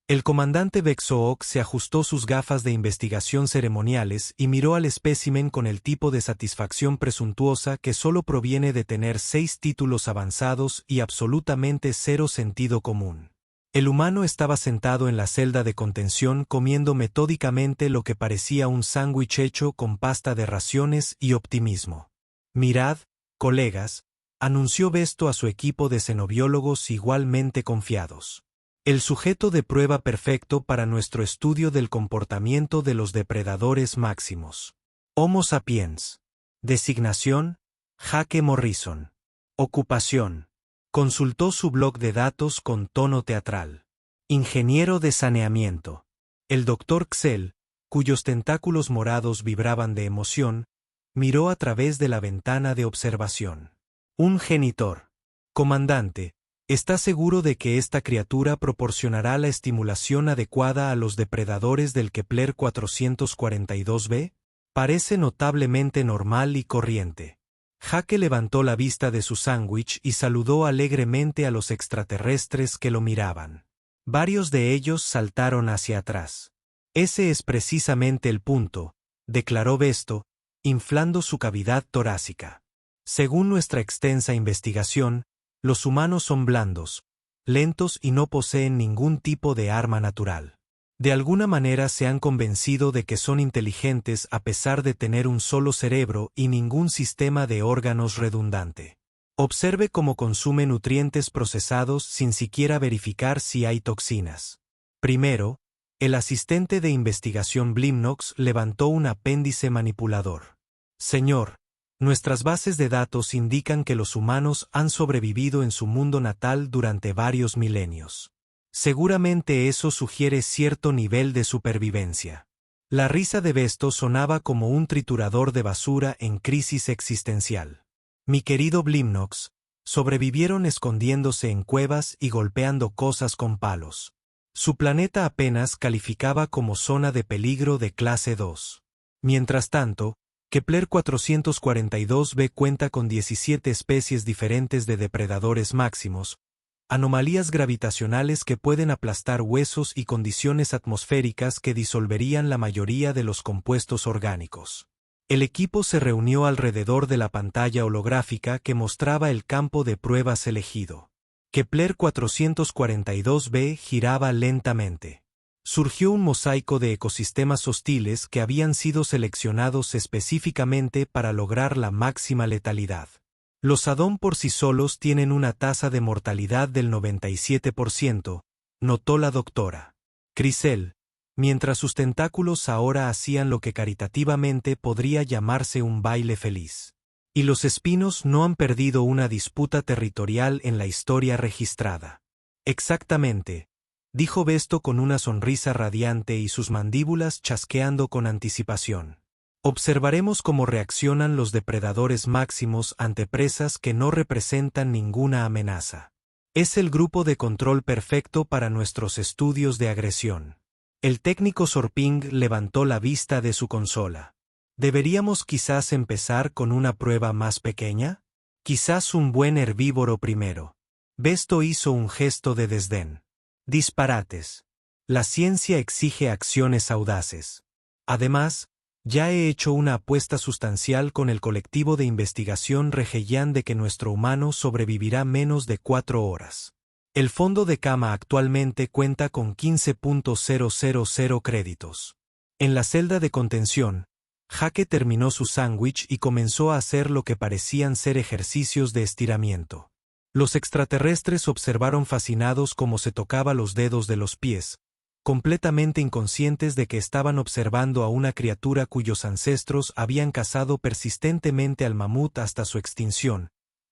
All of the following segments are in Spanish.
El comandante Vexook se ajustó sus gafas de investigación ceremoniales y miró al espécimen con el tipo de satisfacción presuntuosa que solo proviene de tener 6 títulos avanzados y absolutamente cero sentido común. El humano estaba sentado en la celda de contención comiendo metódicamente lo que parecía un sándwich hecho con pasta de raciones y optimismo. «Mirad, colegas», anunció Besto a su equipo de xenobiólogos igualmente confiados. El sujeto de prueba perfecto para nuestro estudio del comportamiento de los depredadores máximos. Homo sapiens. Designación: Jake Morrison. Ocupación. Consultó su blog de datos con tono teatral. Ingeniero de saneamiento. El Dr. Xell, cuyos tentáculos morados vibraban de emoción, miró a través de la ventana de observación. Un genitor. Comandante, ¿está seguro de que esta criatura proporcionará la estimulación adecuada a los depredadores del Kepler 442b? Parece notablemente normal y corriente. Jake levantó la vista de su sándwich y saludó alegremente a los extraterrestres que lo miraban. Varios de ellos saltaron hacia atrás. Ese es precisamente el punto, declaró Besto, inflando su cavidad torácica. Según nuestra extensa investigación, los humanos son blandos, lentos y no poseen ningún tipo de arma natural. De alguna manera se han convencido de que son inteligentes a pesar de tener un solo cerebro y ningún sistema de órganos redundante. Observe cómo consume nutrientes procesados sin siquiera verificar si hay toxinas. Primero, el asistente de investigación Blimnox levantó un apéndice manipulador. Señor, nuestras bases de datos indican que los humanos han sobrevivido en su mundo natal durante varios milenios. Seguramente eso sugiere cierto nivel de supervivencia. La risa de Besto sonaba como un triturador de basura en crisis existencial. Mi querido Blimnox, sobrevivieron escondiéndose en cuevas y golpeando cosas con palos. Su planeta apenas calificaba como zona de peligro de clase 2. Mientras tanto, Kepler 442b cuenta con 17 especies diferentes de depredadores máximos, anomalías gravitacionales que pueden aplastar huesos y condiciones atmosféricas que disolverían la mayoría de los compuestos orgánicos. El equipo se reunió alrededor de la pantalla holográfica que mostraba el campo de pruebas elegido. Kepler 442b giraba lentamente. Surgió un mosaico de ecosistemas hostiles que habían sido seleccionados específicamente para lograr la máxima letalidad. Los Adón por sí solos tienen una tasa de mortalidad del 97%, notó la doctora Crisel, mientras sus tentáculos ahora hacían lo que caritativamente podría llamarse un baile feliz. Y los espinos no han perdido una disputa territorial en la historia registrada. Exactamente, dijo Besto con una sonrisa radiante y sus mandíbulas chasqueando con anticipación. Observaremos cómo reaccionan los depredadores máximos ante presas que no representan ninguna amenaza. Es el grupo de control perfecto para nuestros estudios de agresión. El técnico Sorping levantó la vista de su consola. ¿Deberíamos quizás empezar con una prueba más pequeña? Quizás un buen herbívoro primero. Besto hizo un gesto de desdén. Disparates. La ciencia exige acciones audaces. Además, ya he hecho una apuesta sustancial con el colectivo de investigación Regellán de que nuestro humano sobrevivirá menos de 4 horas. El fondo de cama actualmente cuenta con 15.000 créditos. En la celda de contención, Jake terminó su sándwich y comenzó a hacer lo que parecían ser ejercicios de estiramiento. Los extraterrestres observaron fascinados cómo se tocaba los dedos de los pies, completamente inconscientes de que estaban observando a una criatura cuyos ancestros habían cazado persistentemente al mamut hasta su extinción,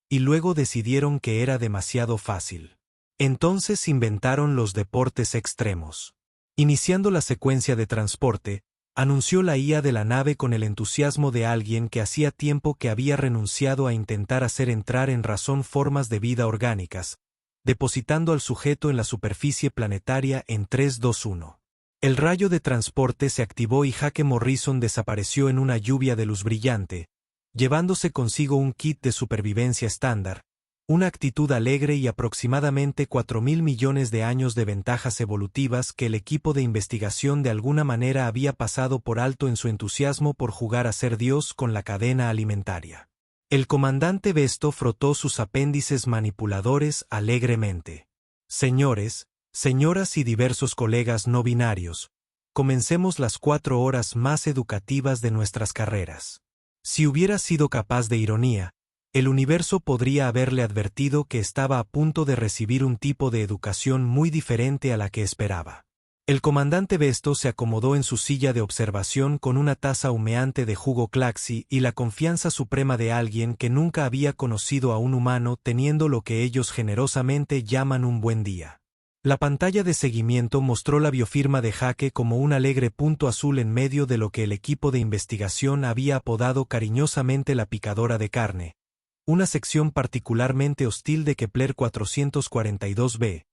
y luego decidieron que era demasiado fácil. Entonces inventaron los deportes extremos. Iniciando la secuencia de transporte, anunció la IA de la nave con el entusiasmo de alguien que hacía tiempo que había renunciado a intentar hacer entrar en razón formas de vida orgánicas, depositando al sujeto en la superficie planetaria en 3, 2, 1. El rayo de transporte se activó y Jake Morrison desapareció en una lluvia de luz brillante, llevándose consigo un kit de supervivencia estándar, una actitud alegre y aproximadamente 4.000 millones de años de ventajas evolutivas que el equipo de investigación de alguna manera había pasado por alto en su entusiasmo por jugar a ser Dios con la cadena alimentaria. El comandante Besto frotó sus apéndices manipuladores alegremente. Señores, señoras y diversos colegas no binarios, comencemos las 4 horas más educativas de nuestras carreras. Si hubiera sido capaz de ironía, el universo podría haberle advertido que estaba a punto de recibir un tipo de educación muy diferente a la que esperaba. El comandante Besto se acomodó en su silla de observación con una taza humeante de jugo Claxi y la confianza suprema de alguien que nunca había conocido a un humano teniendo lo que ellos generosamente llaman un buen día. La pantalla de seguimiento mostró la biofirma de Jake como un alegre punto azul en medio de lo que el equipo de investigación había apodado cariñosamente la picadora de carne, una sección particularmente hostil de Kepler 442b,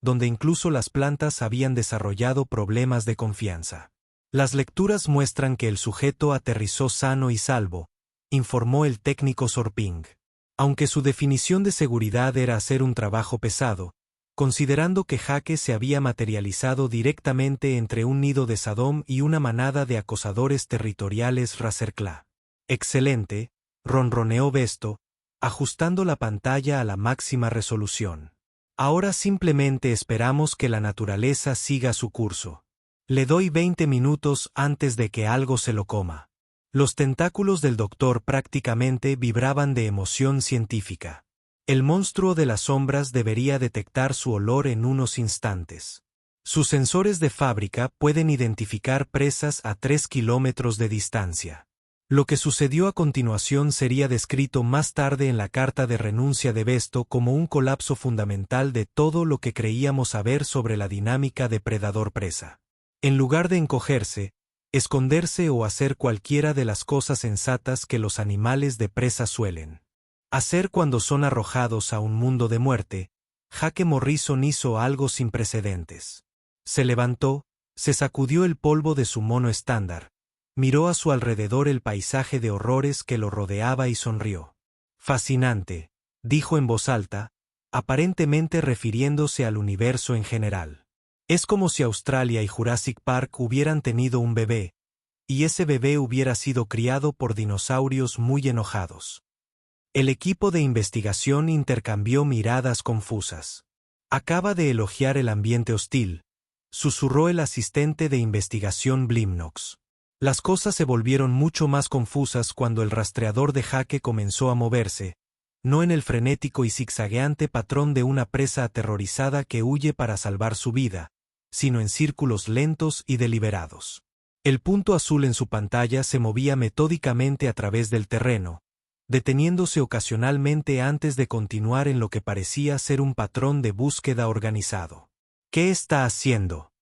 donde incluso las plantas habían desarrollado problemas de confianza. Las lecturas muestran que el sujeto aterrizó sano y salvo, informó el técnico Sorping. Aunque su definición de seguridad era hacer un trabajo pesado, considerando que Jake se había materializado directamente entre un nido de Sadom y una manada de acosadores territoriales Razerkla. Excelente, ronroneó Besto, ajustando la pantalla a la máxima resolución. Ahora simplemente esperamos que la naturaleza siga su curso. Le doy 20 minutos antes de que algo se lo coma. Los tentáculos del doctor prácticamente vibraban de emoción científica. El monstruo de las sombras debería detectar su olor en unos instantes. Sus sensores de fábrica pueden identificar presas a 3 kilómetros de distancia. Lo que sucedió a continuación sería descrito más tarde en la carta de renuncia de Besto como un colapso fundamental de todo lo que creíamos saber sobre la dinámica depredador-presa. En lugar de encogerse, esconderse o hacer cualquiera de las cosas sensatas que los animales de presa suelen hacer cuando son arrojados a un mundo de muerte, Jake Morrison hizo algo sin precedentes. Se levantó, se sacudió el polvo de su mono estándar, miró a su alrededor el paisaje de horrores que lo rodeaba y sonrió. Fascinante, dijo en voz alta, aparentemente refiriéndose al universo en general. Es como si Australia y Jurassic Park hubieran tenido un bebé, y ese bebé hubiera sido criado por dinosaurios muy enojados. El equipo de investigación intercambió miradas confusas. Acaba de elogiar el ambiente hostil, susurró el asistente de investigación Blimnox. Las cosas se volvieron mucho más confusas cuando el rastreador de Jake comenzó a moverse, no en el frenético y zigzagueante patrón de una presa aterrorizada que huye para salvar su vida, sino en círculos lentos y deliberados. El punto azul en su pantalla se movía metódicamente a través del terreno, deteniéndose ocasionalmente antes de continuar en lo que parecía ser un patrón de búsqueda organizado. ¿Qué está haciendo?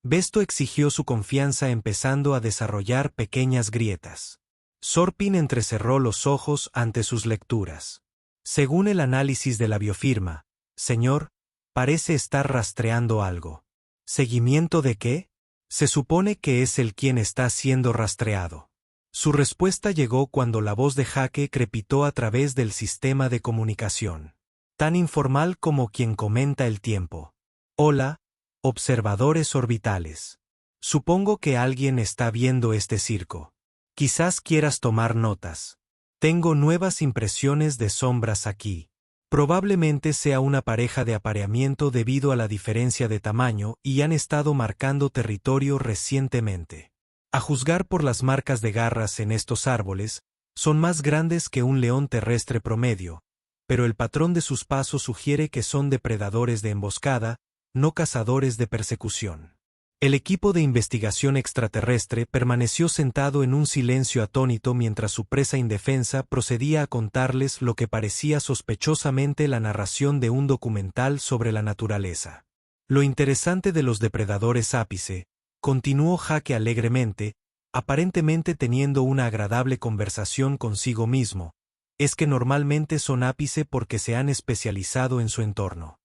Besto exigió su confianza empezando a desarrollar pequeñas grietas. Sorpin entrecerró los ojos ante sus lecturas. Según el análisis de la biofirma, señor, parece estar rastreando algo. ¿Seguimiento de qué? Se supone que es él quien está siendo rastreado. Su respuesta llegó cuando la voz de Jake crepitó a través del sistema de comunicación. Tan informal como quien comenta el tiempo. Hola, observadores orbitales. Supongo que alguien está viendo este circo. Quizás quieras tomar notas. Tengo nuevas impresiones de sombras aquí. Probablemente sea una pareja de apareamiento debido a la diferencia de tamaño y han estado marcando territorio recientemente. A juzgar por las marcas de garras en estos árboles, son más grandes que un león terrestre promedio, pero el patrón de sus pasos sugiere que son depredadores de emboscada, no cazadores de persecución. El equipo de investigación extraterrestre permaneció sentado en un silencio atónito mientras su presa indefensa procedía a contarles lo que parecía sospechosamente la narración de un documental sobre la naturaleza. Lo interesante de los depredadores ápice, continuó Jake alegremente, aparentemente teniendo una agradable conversación consigo mismo, es que normalmente son ápice porque se han especializado en su entorno.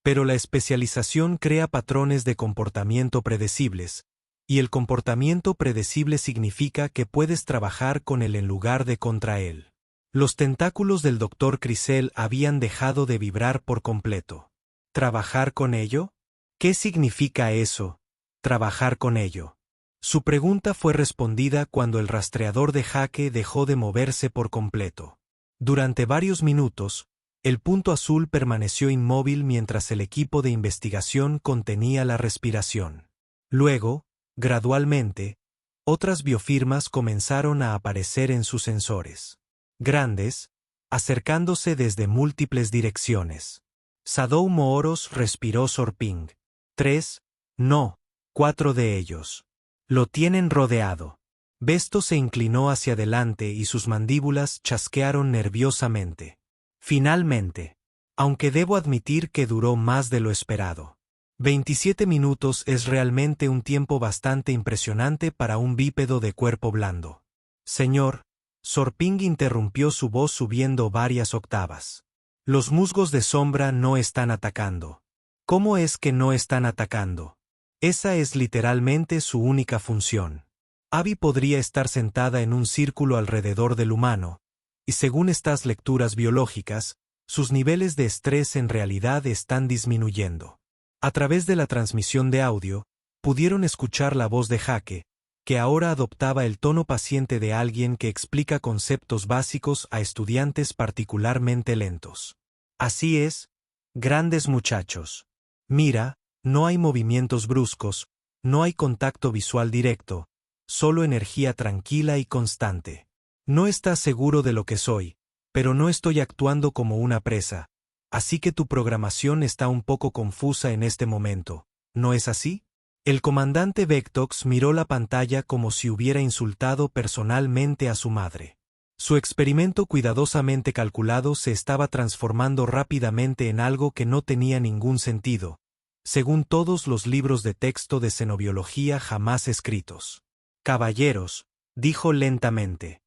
Pero la especialización crea patrones de comportamiento predecibles, y el comportamiento predecible significa que puedes trabajar con él en lugar de contra él. Los tentáculos del Dr. Crisel habían dejado de vibrar por completo. ¿Trabajar con ello? ¿Qué significa eso? Trabajar con ello. Su pregunta fue respondida cuando el rastreador de Jake dejó de moverse por completo. Durante varios minutos, el punto azul permaneció inmóvil mientras el equipo de investigación contenía la respiración. Luego, gradualmente, otras biofirmas comenzaron a aparecer en sus sensores. Grandes, acercándose desde múltiples direcciones. Sadou Mooros respiró Sorping. 3, no, 4 de ellos. Lo tienen rodeado. Besto se inclinó hacia adelante y sus mandíbulas chasquearon nerviosamente. Finalmente. Aunque debo admitir que duró más de lo esperado. 27 minutos es realmente un tiempo bastante impresionante para un bípedo de cuerpo blando. Señor, Sorping interrumpió su voz subiendo varias octavas. Los musgos de sombra no están atacando. ¿Cómo es que no están atacando? Esa es literalmente su única función. Abby podría estar sentada en un círculo alrededor del humano, y según estas lecturas biológicas, sus niveles de estrés en realidad están disminuyendo. A través de la transmisión de audio, pudieron escuchar la voz de Jake, que ahora adoptaba el tono paciente de alguien que explica conceptos básicos a estudiantes particularmente lentos. Así es, grandes muchachos. Mira, no hay movimientos bruscos, no hay contacto visual directo, solo energía tranquila y constante. No estás seguro de lo que soy, pero no estoy actuando como una presa, así que tu programación está un poco confusa en este momento, ¿no es así? El comandante Vectox miró la pantalla como si hubiera insultado personalmente a su madre. Su experimento cuidadosamente calculado se estaba transformando rápidamente en algo que no tenía ningún sentido, según todos los libros de texto de xenobiología jamás escritos. Caballeros, dijo lentamente.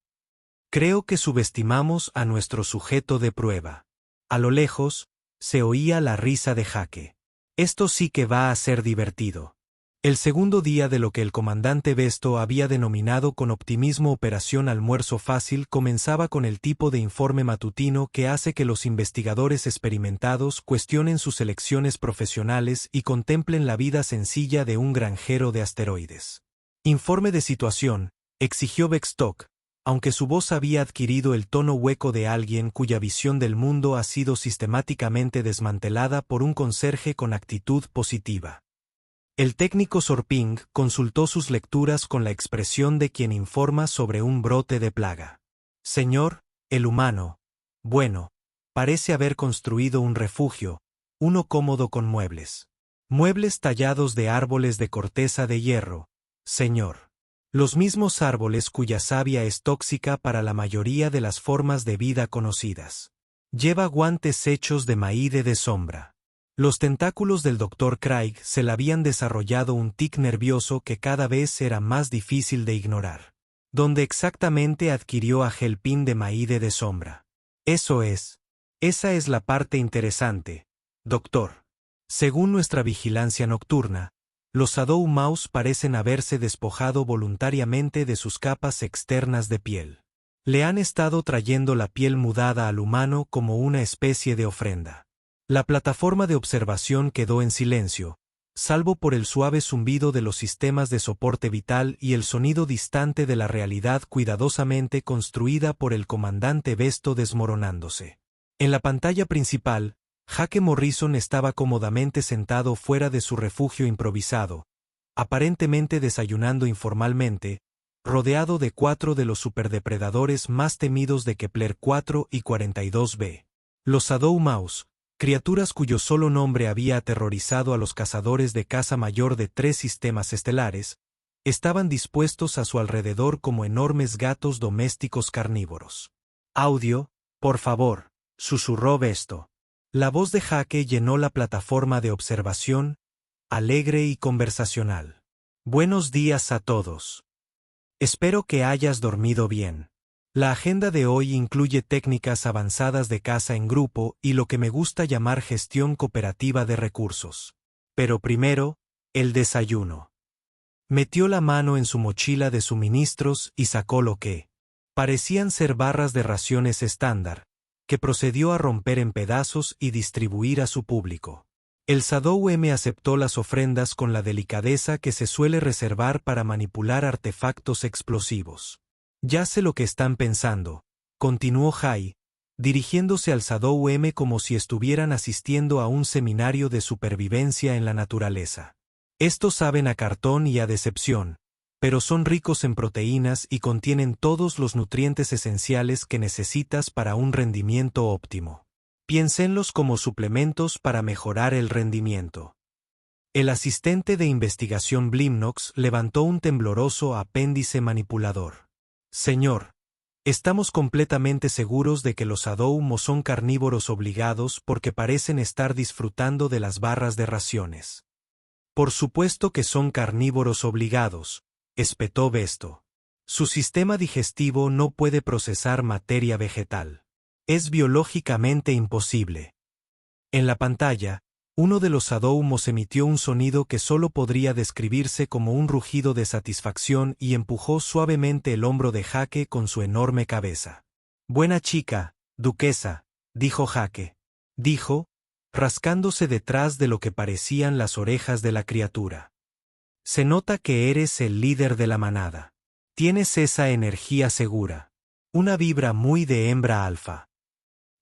Creo que subestimamos a nuestro sujeto de prueba. A lo lejos, se oía la risa de Jake. Esto sí que va a ser divertido. El segundo día de lo que el comandante Besto había denominado con optimismo Operación Almuerzo Fácil comenzaba con el tipo de informe matutino que hace que los investigadores experimentados cuestionen sus elecciones profesionales y contemplen la vida sencilla de un granjero de asteroides. Informe de situación, exigió Beckstock, aunque su voz había adquirido el tono hueco de alguien cuya visión del mundo ha sido sistemáticamente desmantelada por un conserje con actitud positiva. El técnico Sorping consultó sus lecturas con la expresión de quien informa sobre un brote de plaga. Señor, el humano, bueno, parece haber construido un refugio, uno cómodo con muebles. Muebles tallados de árboles de corteza de hierro, señor. Los mismos árboles cuya savia es tóxica para la mayoría de las formas de vida conocidas. Lleva guantes hechos de maíz de sombra. Los tentáculos del Dr. Craig se le habían desarrollado un tic nervioso que cada vez era más difícil de ignorar. ¿Dónde exactamente adquirió a Helpin de maíz de sombra? Eso es. Esa es la parte interesante, doctor. Según nuestra vigilancia nocturna, los Shadow Mouse parecen haberse despojado voluntariamente de sus capas externas de piel. Le han estado trayendo la piel mudada al humano como una especie de ofrenda. La plataforma de observación quedó en silencio, salvo por el suave zumbido de los sistemas de soporte vital y el sonido distante de la realidad cuidadosamente construida por el comandante Besto desmoronándose. En la pantalla principal, Jake Morrison estaba cómodamente sentado fuera de su refugio improvisado, aparentemente desayunando informalmente, rodeado de 4 de los superdepredadores más temidos de Kepler 4 y 42b. Los Shadow Mouse, criaturas cuyo solo nombre había aterrorizado a los cazadores de caza mayor de 3 sistemas estelares, estaban dispuestos a su alrededor como enormes gatos domésticos carnívoros. Audio, por favor, susurró Besto. La voz de Jake llenó la plataforma de observación, alegre y conversacional. Buenos días a todos. Espero que hayas dormido bien. La agenda de hoy incluye técnicas avanzadas de caza en grupo y lo que me gusta llamar gestión cooperativa de recursos. Pero primero, el desayuno. Metió la mano en su mochila de suministros y sacó lo que Parecían ser barras de raciones estándar, que procedió a romper en pedazos y distribuir a su público. El Sadou-M aceptó las ofrendas con la delicadeza que se suele reservar para manipular artefactos explosivos. Ya sé lo que están pensando, continuó Hai, dirigiéndose al Sadou-M como si estuvieran asistiendo a un seminario de supervivencia en la naturaleza. Estos saben a cartón y a decepción, pero son ricos en proteínas y contienen todos los nutrientes esenciales que necesitas para un rendimiento óptimo. Piénsenlos como suplementos para mejorar el rendimiento. El asistente de investigación Blimnox levantó un tembloroso apéndice manipulador. Señor, estamos completamente seguros de que los Sadou son carnívoros obligados porque parecen estar disfrutando de las barras de raciones. Por supuesto que son carnívoros obligados, espetó Besto. Su sistema digestivo no puede procesar materia vegetal. Es biológicamente imposible. En la pantalla, uno de los Sadou emitió un sonido que solo podría describirse como un rugido de satisfacción y empujó suavemente el hombro de Jake con su enorme cabeza. Buena chica, duquesa, dijo Jake. Dijo, rascándose detrás de lo que parecían las orejas de la criatura. Se nota que eres el líder de la manada. Tienes esa energía segura. Una vibra muy de hembra alfa.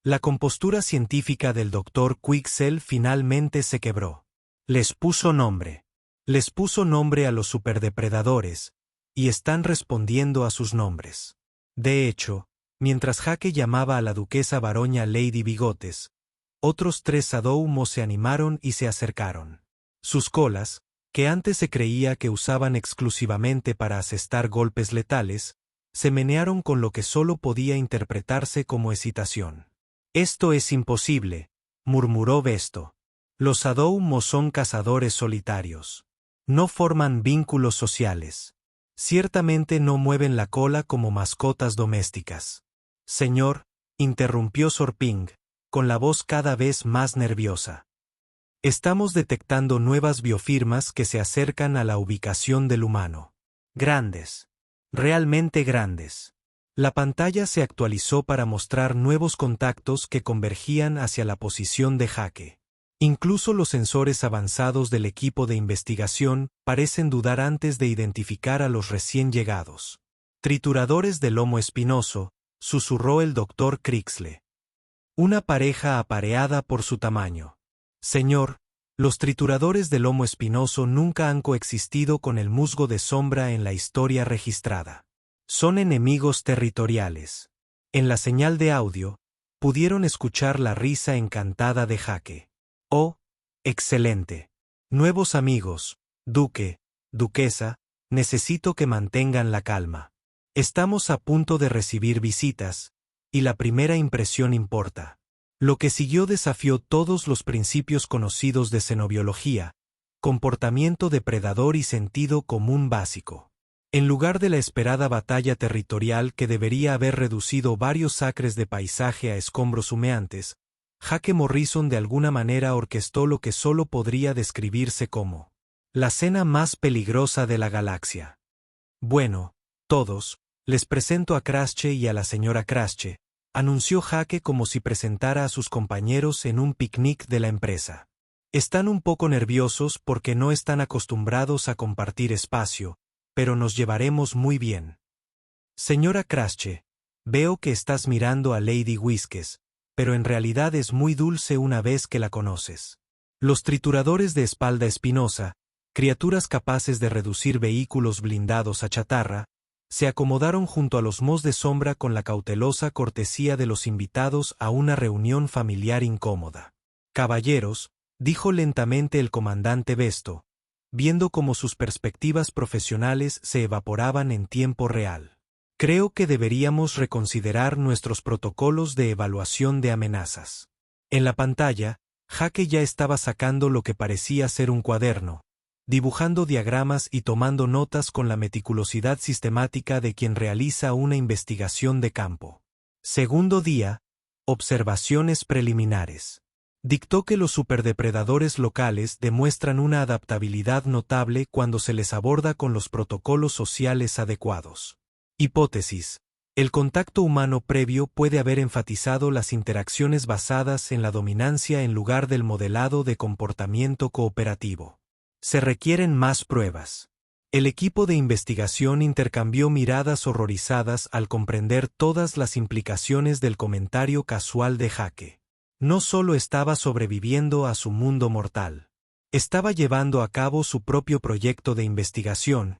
La compostura científica del Dr. Quixel finalmente se quebró. Les puso nombre. Les puso nombre a los superdepredadores, y están respondiendo a sus nombres. De hecho, mientras Jake llamaba a la duquesa varoña Lady Bigotes, otros 3 Sadou se animaron y se acercaron. Sus colas, que antes se creía que usaban exclusivamente para asestar golpes letales, se menearon con lo que solo podía interpretarse como excitación. Esto es imposible, murmuró Besto. Los Sadou son cazadores solitarios. No forman vínculos sociales. Ciertamente no mueven la cola como mascotas domésticas. Señor, interrumpió Sorping, con la voz cada vez más nerviosa. Estamos detectando nuevas biofirmas que se acercan a la ubicación del humano. Grandes. Realmente grandes. La pantalla se actualizó para mostrar nuevos contactos que convergían hacia la posición de Jake. Incluso los sensores avanzados del equipo de investigación parecen dudar antes de identificar a los recién llegados. Trituradores de lomo espinoso, susurró el Dr. Crixle. Una pareja apareada por su tamaño. Señor, los trituradores de lomo espinoso nunca han coexistido con el musgo de sombra en la historia registrada. Son enemigos territoriales. En la señal de audio, pudieron escuchar la risa encantada de Jake. Oh, excelente. Nuevos amigos, duque, duquesa, necesito que mantengan la calma. Estamos a punto de recibir visitas, y la primera impresión importa. Lo que siguió desafió todos los principios conocidos de xenobiología, comportamiento depredador y sentido común básico. En lugar de la esperada batalla territorial que debería haber reducido varios acres de paisaje a escombros humeantes, Jake Morrison de alguna manera orquestó lo que solo podría describirse como la cena más peligrosa de la galaxia. Bueno, todos, les presento a Crasche y a la señora Crasche, anunció Jake como si presentara a sus compañeros en un picnic de la empresa. Están un poco nerviosos porque no están acostumbrados a compartir espacio, pero nos llevaremos muy bien. Señora Crasche, veo que estás mirando a Lady Whiskes, pero en realidad es muy dulce una vez que la conoces. Los trituradores de espalda espinosa, criaturas capaces de reducir vehículos blindados a chatarra, se acomodaron junto a los mos de sombra con la cautelosa cortesía de los invitados a una reunión familiar incómoda. Caballeros, dijo lentamente el comandante Besto, viendo cómo sus perspectivas profesionales se evaporaban en tiempo real. Creo que deberíamos reconsiderar nuestros protocolos de evaluación de amenazas. En la pantalla, Jake ya estaba sacando lo que parecía ser un cuaderno, dibujando diagramas y tomando notas con la meticulosidad sistemática de quien realiza una investigación de campo. Segundo día, observaciones preliminares. Dictó que los superdepredadores locales demuestran una adaptabilidad notable cuando se les aborda con los protocolos sociales adecuados. Hipótesis. El contacto humano previo puede haber enfatizado las interacciones basadas en la dominancia en lugar del modelado de comportamiento cooperativo. Se requieren más pruebas. El equipo de investigación intercambió miradas horrorizadas al comprender todas las implicaciones del comentario casual de Jake. No solo estaba sobreviviendo a su mundo mortal, estaba llevando a cabo su propio proyecto de investigación,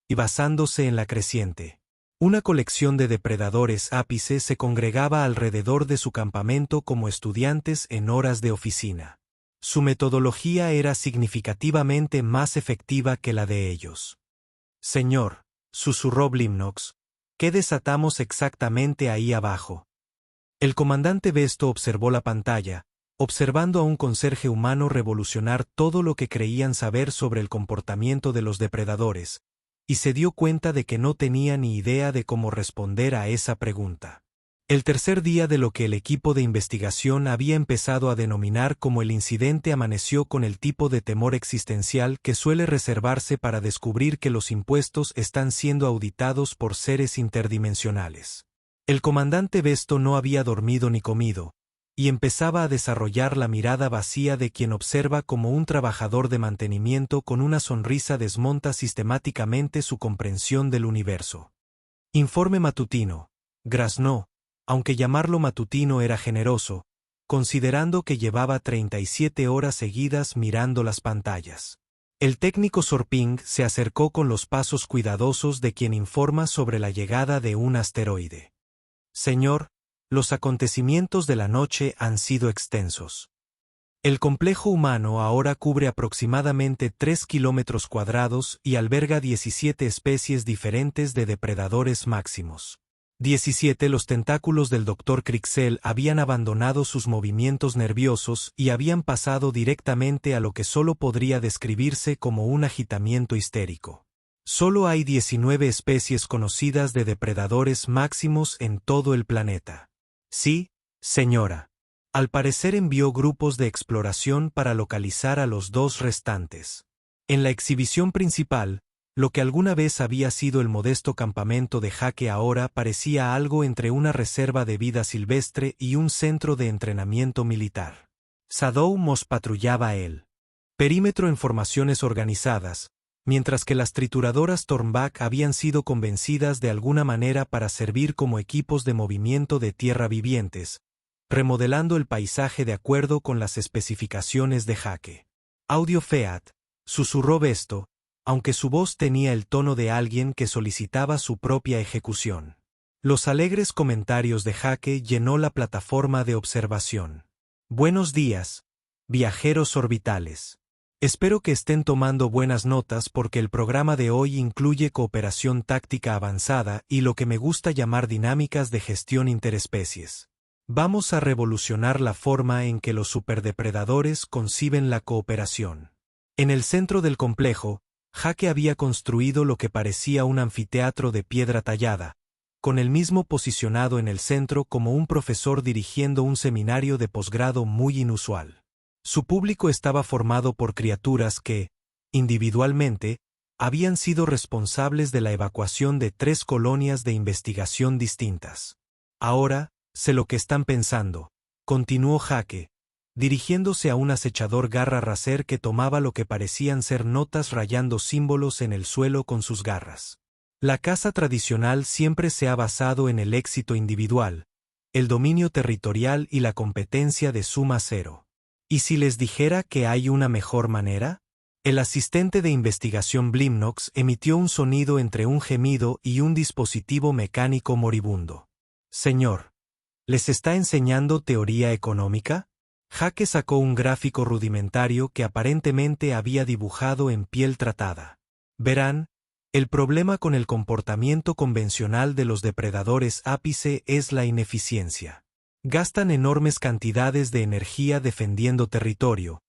y basándose en la creciente. Una colección de depredadores ápices se congregaba alrededor de su campamento como estudiantes en horas de oficina. Su metodología era significativamente más efectiva que la de ellos. Señor, susurró Blimnox, ¿qué desatamos exactamente ahí abajo? El comandante Besto observó la pantalla, observando a un conserje humano revolucionar todo lo que creían saber sobre el comportamiento de los depredadores, y se dio cuenta de que no tenía ni idea de cómo responder a esa pregunta. El tercer día de lo que el equipo de investigación había empezado a denominar como el incidente amaneció con el tipo de temor existencial que suele reservarse para descubrir que los impuestos están siendo auditados por seres interdimensionales. El comandante Besto no había dormido ni comido, y empezaba a desarrollar la mirada vacía de quien observa como un trabajador de mantenimiento con una sonrisa desmonta sistemáticamente su comprensión del universo. Informe matutino, graznó, aunque llamarlo matutino era generoso, considerando que llevaba 37 horas seguidas mirando las pantallas. El técnico Sorping se acercó con los pasos cuidadosos de quien informa sobre la llegada de un asteroide. Señor, los acontecimientos de la noche han sido extensos. El complejo humano ahora cubre aproximadamente 3 kilómetros cuadrados y alberga 17 especies diferentes de depredadores máximos. 17 Los tentáculos del Dr. Crixel habían abandonado sus movimientos nerviosos y habían pasado directamente a lo que solo podría describirse como un agitamiento histérico. Solo hay 19 especies conocidas de depredadores máximos en todo el planeta. Sí, señora. Al parecer envió grupos de exploración para localizar a los dos restantes. En la exhibición principal, lo que alguna vez había sido el modesto campamento de Jake ahora parecía algo entre una reserva de vida silvestre y un centro de entrenamiento militar. Shadow Moss patrullaba el perímetro en formaciones organizadas, mientras que las trituradoras Thornback habían sido convencidas de alguna manera para servir como equipos de movimiento de tierra vivientes, remodelando el paisaje de acuerdo con las especificaciones de Jake. Audio Feat, susurró Besto, aunque su voz tenía el tono de alguien que solicitaba su propia ejecución. Los alegres comentarios de Jake llenó la plataforma de observación. Buenos días, viajeros orbitales. Espero que estén tomando buenas notas porque el programa de hoy incluye cooperación táctica avanzada y lo que me gusta llamar dinámicas de gestión interespecies. Vamos a revolucionar la forma en que los superdepredadores conciben la cooperación. En el centro del complejo, Jake había construido lo que parecía un anfiteatro de piedra tallada, con el mismo posicionado en el centro como un profesor dirigiendo un seminario de posgrado muy inusual. Su público estaba formado por criaturas que, individualmente, habían sido responsables de la evacuación de 3 colonias de investigación distintas. Ahora, sé lo que están pensando, continuó Jake, dirigiéndose a un acechador garra racer que tomaba lo que parecían ser notas rayando símbolos en el suelo con sus garras. La caza tradicional siempre se ha basado en el éxito individual, el dominio territorial y la competencia de suma cero. ¿Y si les dijera que hay una mejor manera? El asistente de investigación Blimnox emitió un sonido entre un gemido y un dispositivo mecánico moribundo. Señor, ¿les está enseñando teoría económica? Jake sacó un gráfico rudimentario que aparentemente había dibujado en piel tratada. Verán, el problema con el comportamiento convencional de los depredadores ápice es la ineficiencia. Gastan enormes cantidades de energía defendiendo territorio,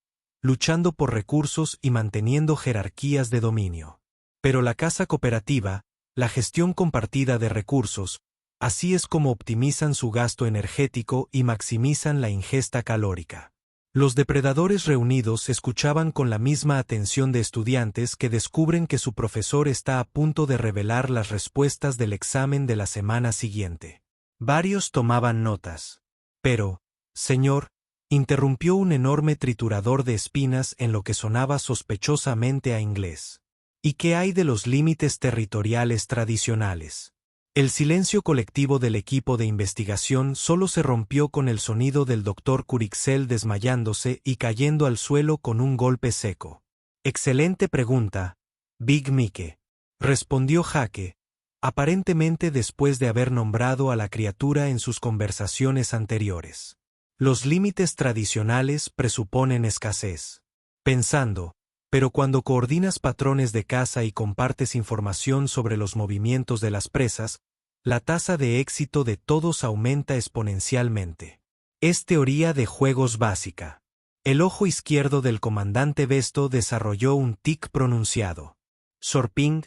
luchando por recursos y manteniendo jerarquías de dominio. Pero la caza cooperativa, la gestión compartida de recursos, así es como optimizan su gasto energético y maximizan la ingesta calórica. Los depredadores reunidos escuchaban con la misma atención de estudiantes que descubren que su profesor está a punto de revelar las respuestas del examen de la semana siguiente. Varios tomaban notas. Pero, señor, interrumpió un enorme triturador de espinas en lo que sonaba sospechosamente a inglés. ¿Y qué hay de los límites territoriales tradicionales? El silencio colectivo del equipo de investigación solo se rompió con el sonido del doctor Curixel desmayándose y cayendo al suelo con un golpe seco. Excelente pregunta, Big Mike, respondió Jake, aparentemente después de haber nombrado a la criatura en sus conversaciones anteriores. Los límites tradicionales presuponen escasez. Pensando, pero cuando coordinas patrones de caza y compartes información sobre los movimientos de las presas, la tasa de éxito de todos aumenta exponencialmente. Es teoría de juegos básica. El ojo izquierdo del comandante Besto desarrolló un tic pronunciado. Sorping,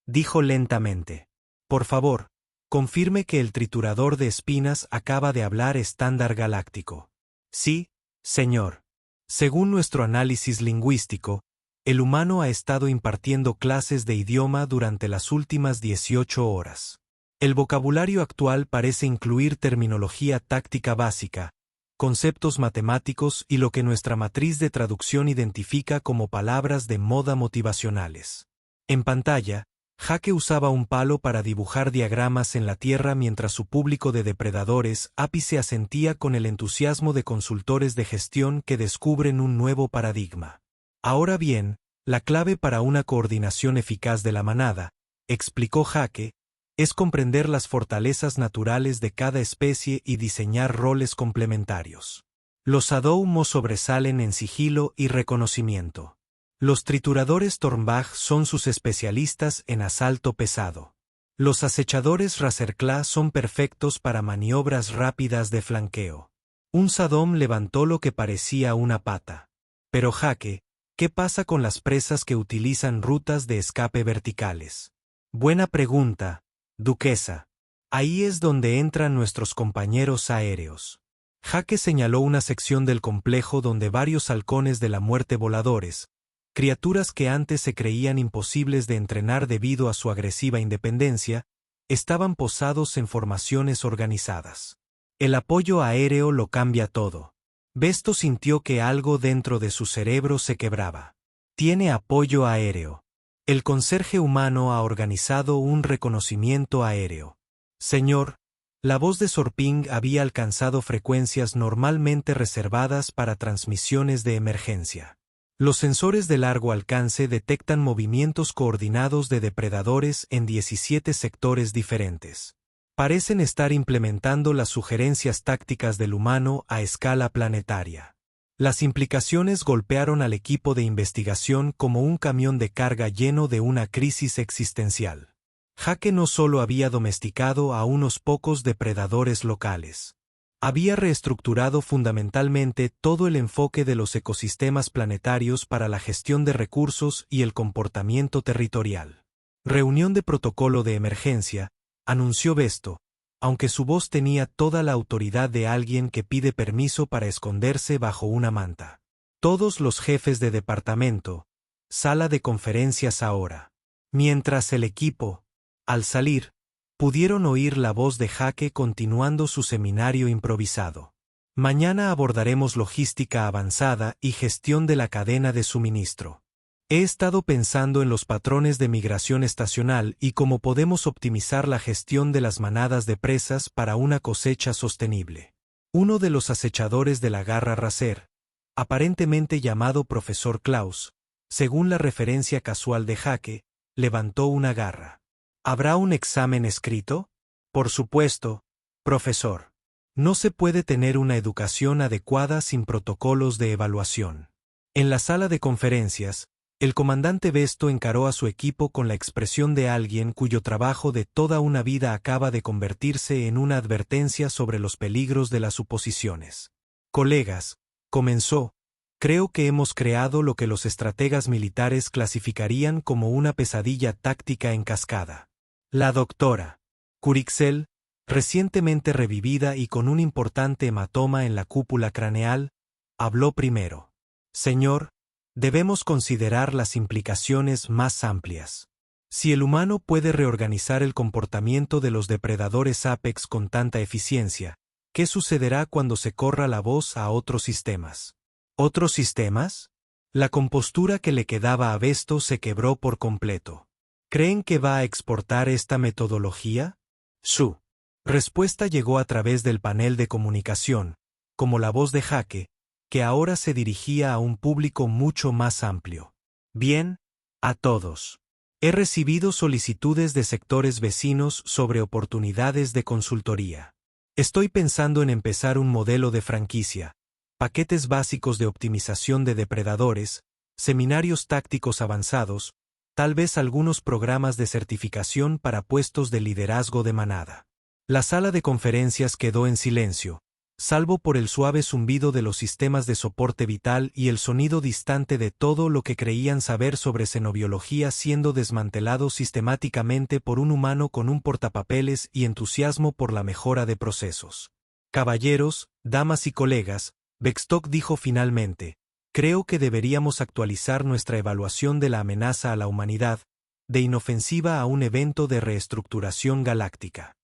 dijo lentamente. Por favor, confirme que el triturador de espinas acaba de hablar estándar galáctico. Sí, señor. Según nuestro análisis lingüístico, el humano ha estado impartiendo clases de idioma durante las últimas 18 horas. El vocabulario actual parece incluir terminología táctica básica, conceptos matemáticos y lo que nuestra matriz de traducción identifica como palabras de moda motivacionales. En pantalla, Jake usaba un palo para dibujar diagramas en la Tierra mientras su público de depredadores ápice asentía con el entusiasmo de consultores de gestión que descubren un nuevo paradigma. Ahora bien, la clave para una coordinación eficaz de la manada, explicó Jake, es comprender las fortalezas naturales de cada especie y diseñar roles complementarios. Los Adoumos sobresalen en sigilo y reconocimiento. Los trituradores Tornbach son sus especialistas en asalto pesado. Los acechadores Razerclaw son perfectos para maniobras rápidas de flanqueo. Un Sadom levantó lo que parecía una pata. Pero Jake, ¿qué pasa con las presas que utilizan rutas de escape verticales? Buena pregunta, duquesa. Ahí es donde entran nuestros compañeros aéreos. Jake señaló una sección del complejo donde varios halcones de la muerte voladores, criaturas que antes se creían imposibles de entrenar debido a su agresiva independencia, estaban posados en formaciones organizadas. El apoyo aéreo lo cambia todo. Besto sintió que algo dentro de su cerebro se quebraba. Tiene apoyo aéreo. El conserje humano ha organizado un reconocimiento aéreo. Señor, la voz de Sorping había alcanzado frecuencias normalmente reservadas para transmisiones de emergencia. Los sensores de largo alcance detectan movimientos coordinados de depredadores en 17 sectores diferentes. Parecen estar implementando las sugerencias tácticas del humano a escala planetaria. Las implicaciones golpearon al equipo de investigación como un camión de carga lleno de una crisis existencial. Jake no solo había domesticado a unos pocos depredadores locales. Había reestructurado fundamentalmente todo el enfoque de los ecosistemas planetarios para la gestión de recursos y el comportamiento territorial. Reunión de protocolo de emergencia, anunció Besto, aunque su voz tenía toda la autoridad de alguien que pide permiso para esconderse bajo una manta. Todos los jefes de departamento, sala de conferencias ahora. Mientras el equipo, al salir, pudieron oír la voz de Jake continuando su seminario improvisado. Mañana abordaremos logística avanzada y gestión de la cadena de suministro. He estado pensando en los patrones de migración estacional y cómo podemos optimizar la gestión de las manadas de presas para una cosecha sostenible. Uno de los acechadores de la garra Racer, aparentemente llamado Profesor Klaus, según la referencia casual de Jake, levantó una garra. ¿Habrá un examen escrito? Por supuesto, profesor. No se puede tener una educación adecuada sin protocolos de evaluación. En la sala de conferencias, el comandante Besto encaró a su equipo con la expresión de alguien cuyo trabajo de toda una vida acaba de convertirse en una advertencia sobre los peligros de las suposiciones. Colegas, comenzó, creo que hemos creado lo que los estrategas militares clasificarían como una pesadilla táctica en cascada. La doctora Curixel, recientemente revivida y con un importante hematoma en la cúpula craneal, habló primero. Señor, debemos considerar las implicaciones más amplias. Si el humano puede reorganizar el comportamiento de los depredadores Apex con tanta eficiencia, ¿qué sucederá cuando se corra la voz a otros sistemas? ¿Otros sistemas? La compostura que le quedaba a Besto se quebró por completo. ¿Creen que va a exportar esta metodología? Su respuesta llegó a través del panel de comunicación, como la voz de Jaque, que ahora se dirigía a un público mucho más amplio. Bien, a todos. He recibido solicitudes de sectores vecinos sobre oportunidades de consultoría. Estoy pensando en empezar un modelo de franquicia, paquetes básicos de optimización de depredadores, seminarios tácticos avanzados, tal vez algunos programas de certificación para puestos de liderazgo de manada. La sala de conferencias quedó en silencio, salvo por el suave zumbido de los sistemas de soporte vital y el sonido distante de todo lo que creían saber sobre xenobiología siendo desmantelado sistemáticamente por un humano con un portapapeles y entusiasmo por la mejora de procesos. Caballeros, damas y colegas, Beckstock dijo finalmente, creo que deberíamos actualizar nuestra evaluación de la amenaza a la humanidad, de inofensiva a un evento de reestructuración galáctica.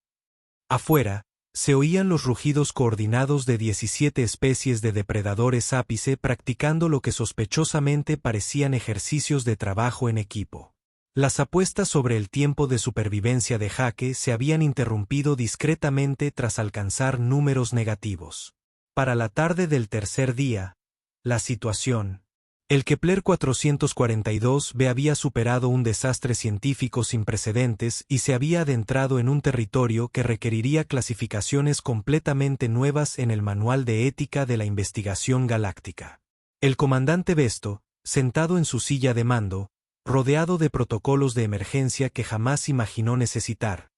Afuera, se oían los rugidos coordinados de 17 especies de depredadores ápice practicando lo que sospechosamente parecían ejercicios de trabajo en equipo. Las apuestas sobre el tiempo de supervivencia de Jaque se habían interrumpido discretamente tras alcanzar números negativos. Para la tarde del tercer día, la situación. El Kepler 442b había superado un desastre científico sin precedentes y se había adentrado en un territorio que requeriría clasificaciones completamente nuevas en el Manual de Ética de la Investigación Galáctica. El comandante Besto, sentado en su silla de mando, rodeado de protocolos de emergencia que jamás imaginó necesitar,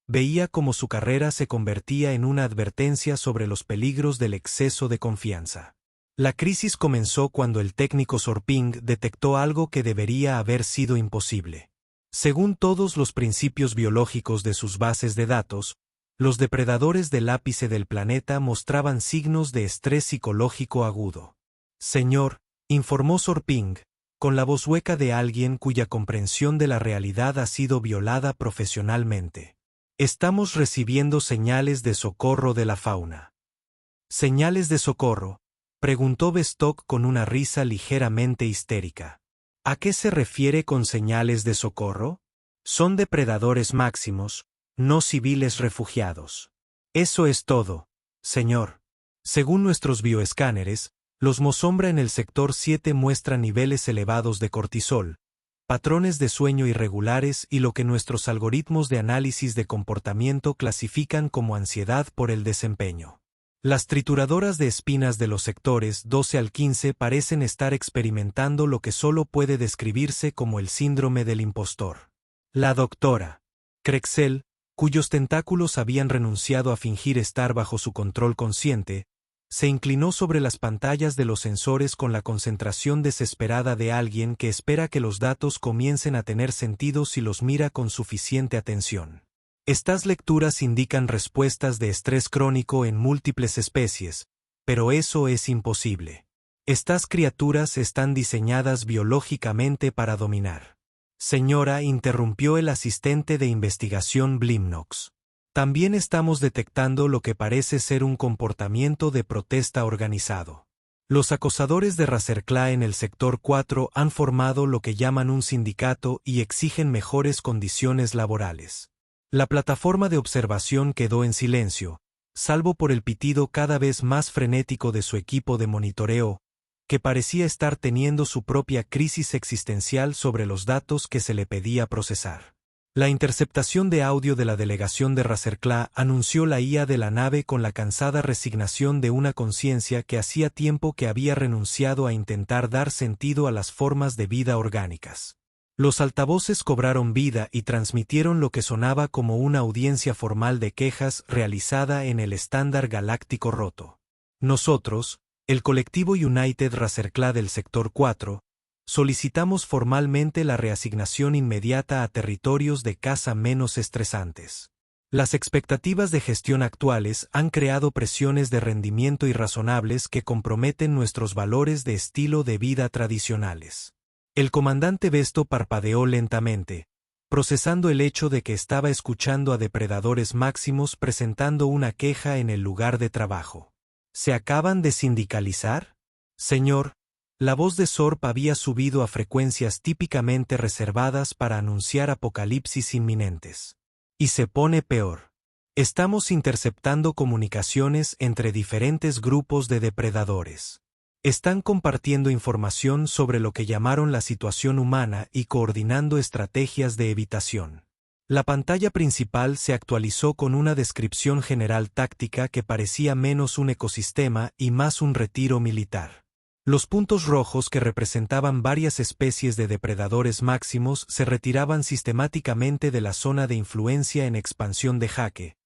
veía cómo su carrera se convertía en una advertencia sobre los peligros del exceso de confianza. La crisis comenzó cuando el técnico Sorping detectó algo que debería haber sido imposible. Según todos los principios biológicos de sus bases de datos, los depredadores del ápice del planeta mostraban signos de estrés psicológico agudo. Señor, informó Sorping, con la voz hueca de alguien cuya comprensión de la realidad ha sido violada profesionalmente. Estamos recibiendo señales de socorro de la fauna. ¿Señales de socorro?, preguntó Bestock con una risa ligeramente histérica. ¿A qué se refiere con señales de socorro? Son depredadores máximos, no civiles refugiados. Eso es todo, señor. Según nuestros bioescáneres, los Mosombra en el sector 7 muestran niveles elevados de cortisol, patrones de sueño irregulares y lo que nuestros algoritmos de análisis de comportamiento clasifican como ansiedad por el desempeño. Las trituradoras de espinas de los sectores 12 al 15 parecen estar experimentando lo que solo puede describirse como el síndrome del impostor. La doctora Crexel, cuyos tentáculos habían renunciado a fingir estar bajo su control consciente, se inclinó sobre las pantallas de los sensores con la concentración desesperada de alguien que espera que los datos comiencen a tener sentido si los mira con suficiente atención. Estas lecturas indican respuestas de estrés crónico en múltiples especies, pero eso es imposible. Estas criaturas están diseñadas biológicamente para dominar. Señora, interrumpió el asistente de investigación Blimnox. También estamos detectando lo que parece ser un comportamiento de protesta organizado. Los acosadores de Razercla en el sector 4 han formado lo que llaman un sindicato y exigen mejores condiciones laborales. La plataforma de observación quedó en silencio, salvo por el pitido cada vez más frenético de su equipo de monitoreo, que parecía estar teniendo su propia crisis existencial sobre los datos que se le pedía procesar. La interceptación de audio de la delegación de Razercla anunció la IA de la nave con la cansada resignación de una conciencia que hacía tiempo que había renunciado a intentar dar sentido a las formas de vida orgánicas. Los altavoces cobraron vida y transmitieron lo que sonaba como una audiencia formal de quejas realizada en el estándar galáctico roto. Nosotros, el colectivo United Razercla del sector 4, solicitamos formalmente la reasignación inmediata a territorios de caza menos estresantes. Las expectativas de gestión actuales han creado presiones de rendimiento irrazonables que comprometen nuestros valores de estilo de vida tradicionales. El comandante Besto parpadeó lentamente, procesando el hecho de que estaba escuchando a depredadores máximos presentando una queja en el lugar de trabajo. ¿Se acaban de sindicalizar? Señor, la voz de Sorp había subido a frecuencias típicamente reservadas para anunciar apocalipsis inminentes. Y se pone peor. Estamos interceptando comunicaciones entre diferentes grupos de depredadores. Están compartiendo información sobre lo que llamaron la situación humana y coordinando estrategias de evitación. La pantalla principal se actualizó con una descripción general táctica que parecía menos un ecosistema y más un retiro militar. Los puntos rojos que representaban varias especies de depredadores máximos se retiraban sistemáticamente de la zona de influencia en expansión de jaque,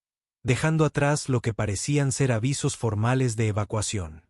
dejando atrás lo que parecían ser avisos formales de evacuación.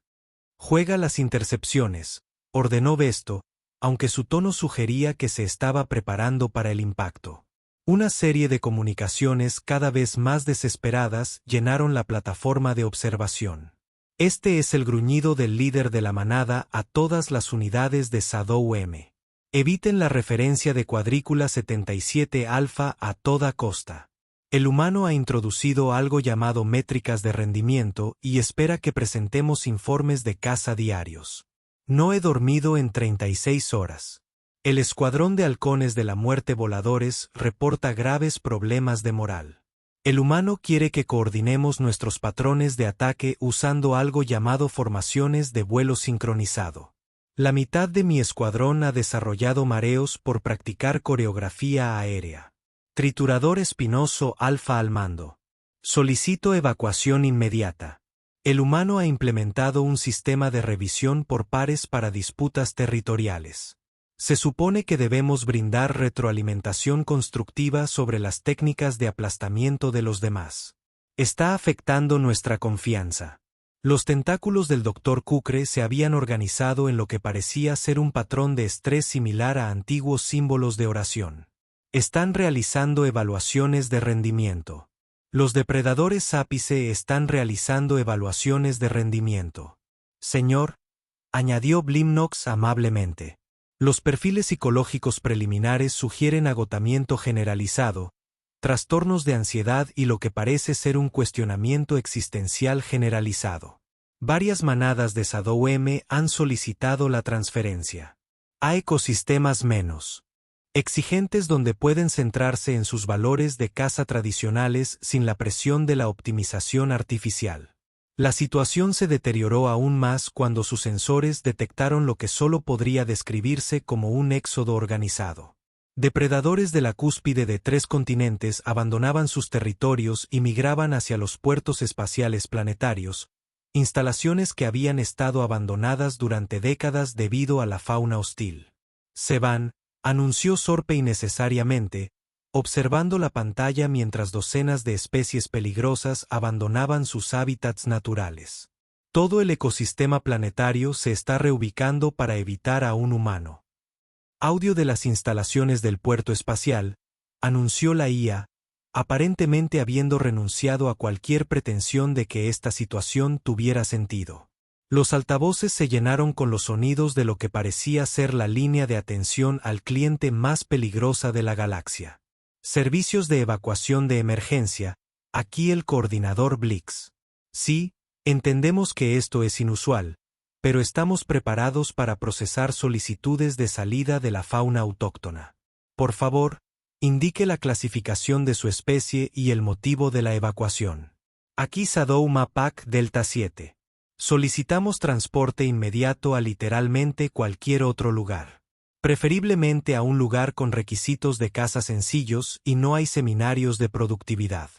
Juega las intercepciones, ordenó Besto, aunque su tono sugería que se estaba preparando para el impacto. Una serie de comunicaciones cada vez más desesperadas llenaron la plataforma de observación. Este es el gruñido del líder de la manada a todas las unidades de Shadow M. Eviten la referencia de cuadrícula 77 alfa a toda costa. El humano ha introducido algo llamado métricas de rendimiento y espera que presentemos informes de caza diarios. No he dormido en 36 horas. El escuadrón de halcones de la muerte voladores reporta graves problemas de moral. El humano quiere que coordinemos nuestros patrones de ataque usando algo llamado formaciones de vuelo sincronizado. La mitad de mi escuadrón ha desarrollado mareos por practicar coreografía aérea. Triturador espinoso alfa al mando. Solicito evacuación inmediata. El humano ha implementado un sistema de revisión por pares para disputas territoriales. Se supone que debemos brindar retroalimentación constructiva sobre las técnicas de aplastamiento de los demás. Está afectando nuestra confianza. Los tentáculos del Dr. Kucre se habían organizado en lo que parecía ser un patrón de estrés similar a antiguos símbolos de oración. Están realizando evaluaciones de rendimiento. Los depredadores ápice están realizando evaluaciones de rendimiento. Señor, añadió Blimnox amablemente. Los perfiles psicológicos preliminares sugieren agotamiento generalizado, trastornos de ansiedad y lo que parece ser un cuestionamiento existencial generalizado. Varias manadas de Shadow M han solicitado la transferencia. A ecosistemas menos exigentes donde pueden centrarse en sus valores de caza tradicionales sin la presión de la optimización artificial. La situación se deterioró aún más cuando sus sensores detectaron lo que solo podría describirse como un éxodo organizado. Depredadores de la cúspide de 3 continentes abandonaban sus territorios y migraban hacia los puertos espaciales planetarios, instalaciones que habían estado abandonadas durante décadas debido a la fauna hostil. Se van, anunció Sorpe innecesariamente, observando la pantalla mientras docenas de especies peligrosas abandonaban sus hábitats naturales. Todo el ecosistema planetario se está reubicando para evitar a un humano. Audio de las instalaciones del puerto espacial, anunció la IA, aparentemente habiendo renunciado a cualquier pretensión de que esta situación tuviera sentido. Los altavoces se llenaron con los sonidos de lo que parecía ser la línea de atención al cliente más peligrosa de la galaxia. Servicios de evacuación de emergencia, aquí el coordinador Blix. Sí, entendemos que esto es inusual, pero estamos preparados para procesar solicitudes de salida de la fauna autóctona. Por favor, indique la clasificación de su especie y el motivo de la evacuación. Aquí Shadow Mapak Delta 7. Solicitamos transporte inmediato a literalmente cualquier otro lugar. Preferiblemente a un lugar con requisitos de caza sencillos y no hay seminarios de productividad.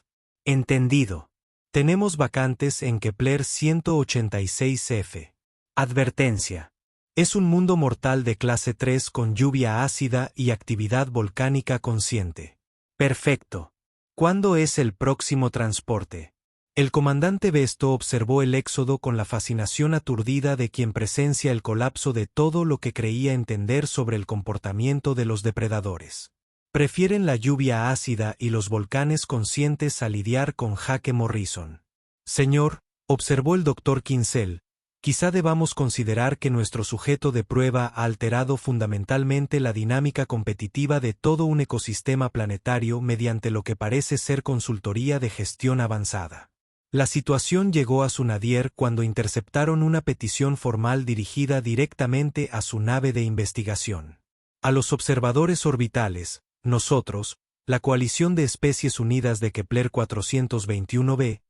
Entendido. Tenemos vacantes en Kepler 186F. Advertencia. Es un mundo mortal de clase 3 con lluvia ácida y actividad volcánica consciente. Perfecto. ¿Cuándo es el próximo transporte? El comandante Besto observó el éxodo con la fascinación aturdida de quien presencia el colapso de todo lo que creía entender sobre el comportamiento de los depredadores. Prefieren la lluvia ácida y los volcanes conscientes a lidiar con Jake Morrison. Señor, observó el doctor Kinsell, quizá debamos considerar que nuestro sujeto de prueba ha alterado fundamentalmente la dinámica competitiva de todo un ecosistema planetario mediante lo que parece ser consultoría de gestión avanzada. La situación llegó a su nadir cuando interceptaron una petición formal dirigida directamente a su nave de investigación. A los observadores orbitales, nosotros, la Coalición de Especies Unidas de Kepler 421b,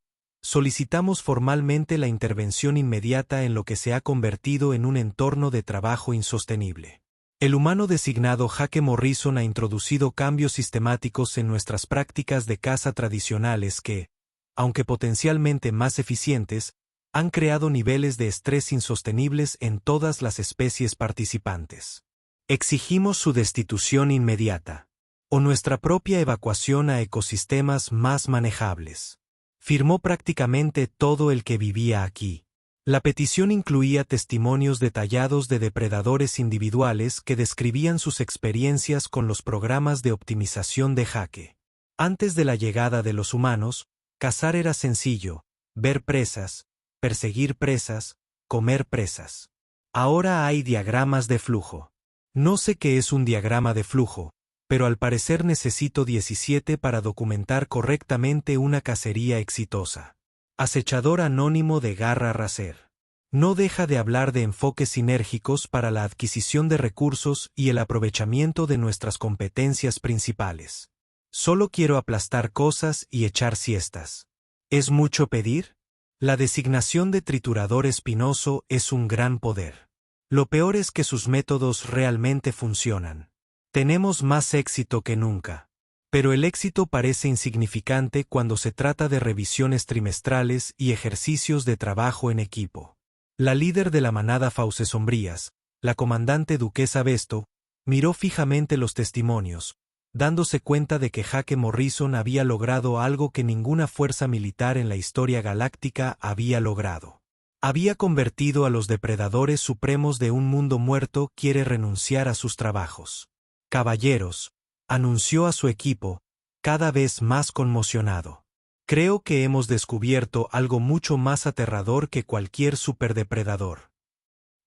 solicitamos formalmente la intervención inmediata en lo que se ha convertido en un entorno de trabajo insostenible. El humano designado Jake Morrison ha introducido cambios sistemáticos en nuestras prácticas de caza tradicionales que, aunque potencialmente más eficientes, han creado niveles de estrés insostenibles en todas las especies participantes. Exigimos su destitución inmediata, o nuestra propia evacuación a ecosistemas más manejables. Firmó prácticamente todo el que vivía aquí. La petición incluía testimonios detallados de depredadores individuales que describían sus experiencias con los programas de optimización de Jake. Antes de la llegada de los humanos, cazar era sencillo, ver presas, perseguir presas, comer presas. Ahora hay diagramas de flujo. No sé qué es un diagrama de flujo, pero al parecer necesito 17 para documentar correctamente una cacería exitosa. Acechador anónimo de Garra Racer. No deja de hablar de enfoques sinérgicos para la adquisición de recursos y el aprovechamiento de nuestras competencias principales. Solo quiero aplastar cosas y echar siestas. ¿Es mucho pedir? La designación de triturador espinoso es un gran poder. Lo peor es que sus métodos realmente funcionan. Tenemos más éxito que nunca. Pero el éxito parece insignificante cuando se trata de revisiones trimestrales y ejercicios de trabajo en equipo. La líder de la manada Fauces Sombrías, la comandante duquesa Besto, miró fijamente los testimonios, dándose cuenta de que Jake Morrison había logrado algo que ninguna fuerza militar en la historia galáctica había logrado. Había convertido a los depredadores supremos de un mundo muerto. Quiere renunciar a sus trabajos. Caballeros, anunció a su equipo, cada vez más conmocionado. Creo que hemos descubierto algo mucho más aterrador que cualquier superdepredador.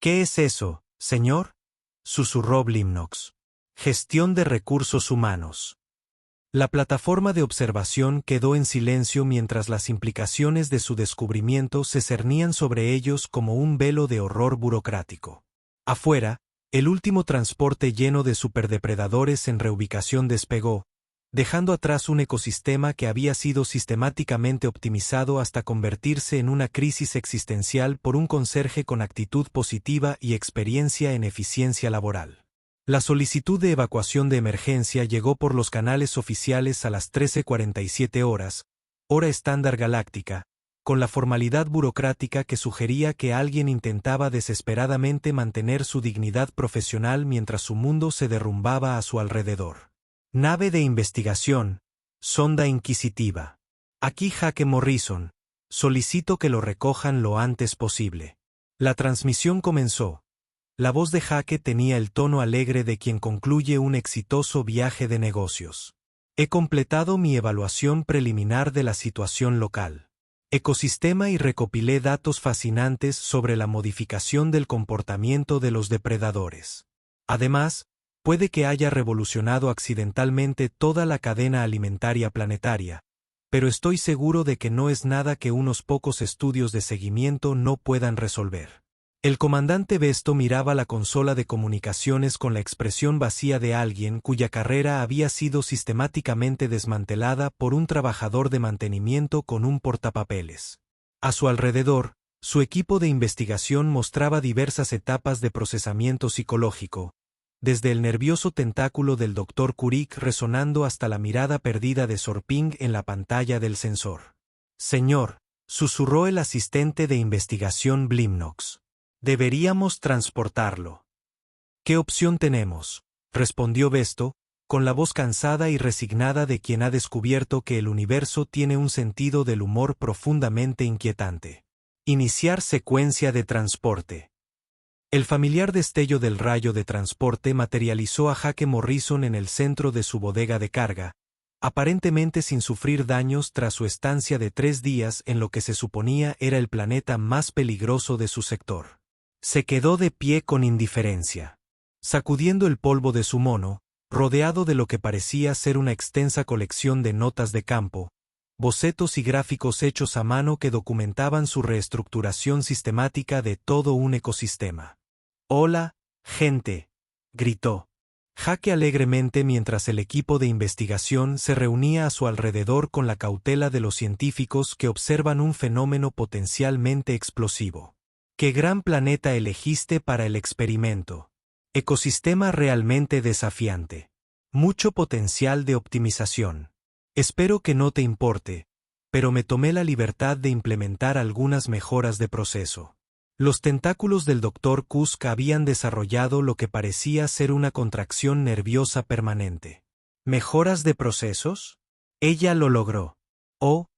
¿Qué es eso, señor?, susurró Blimnox. Gestión de recursos humanos. La plataforma de observación quedó en silencio mientras las implicaciones de su descubrimiento se cernían sobre ellos como un velo de horror burocrático. Afuera, el último transporte lleno de superdepredadores en reubicación despegó, dejando atrás un ecosistema que había sido sistemáticamente optimizado hasta convertirse en una crisis existencial por un conserje con actitud positiva y experiencia en eficiencia laboral. La solicitud de evacuación de emergencia llegó por los canales oficiales a las 13:47 horas, hora estándar galáctica, con la formalidad burocrática que sugería que alguien intentaba desesperadamente mantener su dignidad profesional mientras su mundo se derrumbaba a su alrededor. Nave de investigación, sonda inquisitiva. Aquí Jake Morrison, solicito que lo recojan lo antes posible. La transmisión comenzó. La voz de Jake tenía el tono alegre de quien concluye un exitoso viaje de negocios. He completado mi evaluación preliminar de la situación local. Ecosistema y recopilé datos fascinantes sobre la modificación del comportamiento de los depredadores. Además, puede que haya revolucionado accidentalmente toda la cadena alimentaria planetaria, pero estoy seguro de que no es nada que unos pocos estudios de seguimiento no puedan resolver. El comandante Besto miraba la consola de comunicaciones con la expresión vacía de alguien cuya carrera había sido sistemáticamente desmantelada por un trabajador de mantenimiento con un portapapeles. A su alrededor, su equipo de investigación mostraba diversas etapas de procesamiento psicológico, desde el nervioso tentáculo del Dr. Kurik resonando hasta la mirada perdida de Sorping en la pantalla del sensor. Señor, susurró el asistente de investigación Blimnox. Deberíamos transportarlo. ¿Qué opción tenemos?, respondió Besto, con la voz cansada y resignada de quien ha descubierto que el universo tiene un sentido del humor profundamente inquietante. Iniciar secuencia de transporte. El familiar destello del rayo de transporte materializó a Jake Morrison en el centro de su bodega de carga, aparentemente sin sufrir daños tras su estancia de 3 días en lo que se suponía era el planeta más peligroso de su sector. Se quedó de pie con indiferencia. Sacudiendo el polvo de su mono, rodeado de lo que parecía ser una extensa colección de notas de campo, bocetos y gráficos hechos a mano que documentaban su reestructuración sistemática de todo un ecosistema. «Hola, gente», gritó Jake alegremente mientras el equipo de investigación se reunía a su alrededor con la cautela de los científicos que observan un fenómeno potencialmente explosivo. «¿Qué gran planeta elegiste para el experimento? Ecosistema realmente desafiante. Mucho potencial de optimización. Espero que no te importe, pero me tomé la libertad de implementar algunas mejoras de proceso». Los tentáculos del Dr. Kusk habían desarrollado lo que parecía ser una contracción nerviosa permanente. ¿Mejoras de procesos? Ella lo logró. Oh,